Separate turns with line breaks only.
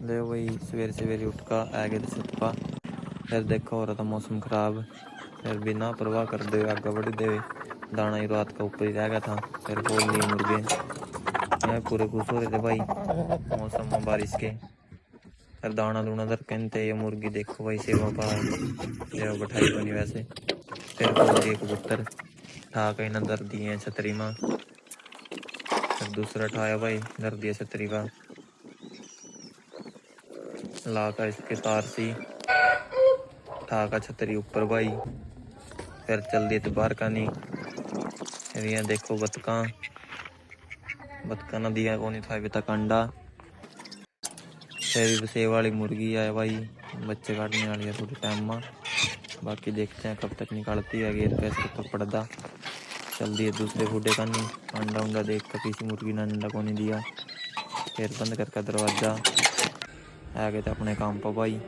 ले वही सवेरे सवेरे उठ का आ गए छत पा। फिर देखो हो रहा था मौसम खराब, फिर बिना परवाह कर दे आगे बढ़ दे। दाना ही रात का ऊपर ही रह गया था, फिर खोल लिए मुर्गे। यहाँ पूरे खुश हो रहे थे भाई मौसम में बारिश के। फिर दाना दूना दर कहते ये मुर्गी देखो भाई सेवा पा सेवा बैठाई कोनी वैसे। फिर खोल दिए कबूतर, ठा के ना धर दिए छतरी में। फिर दूसरा ठाया भाई, धर दिया छतरी का, ला का इसके तार सी ठा का छतरी ऊपर भाई। फिर चल दिए तो बाहर का नहीं। फिर यहाँ देखो बतका बतका ना दिया कोनी था अभी तक अंडा। फिर सेव वाली मुर्गी है भाई, बच्चे काटने वाली है थोड़े टाइम में। बाकी देखते हैं कब तक निकालती है, गेर कैसे तो पड़दा। चल दिए दूसरे फूडे का नहीं, अंडा उंडा देख कर किसी मुर्गी ने अंडा को नहीं दिया। फिर बंद करके दरवाजा आ गए थे अपने काम पर भाई।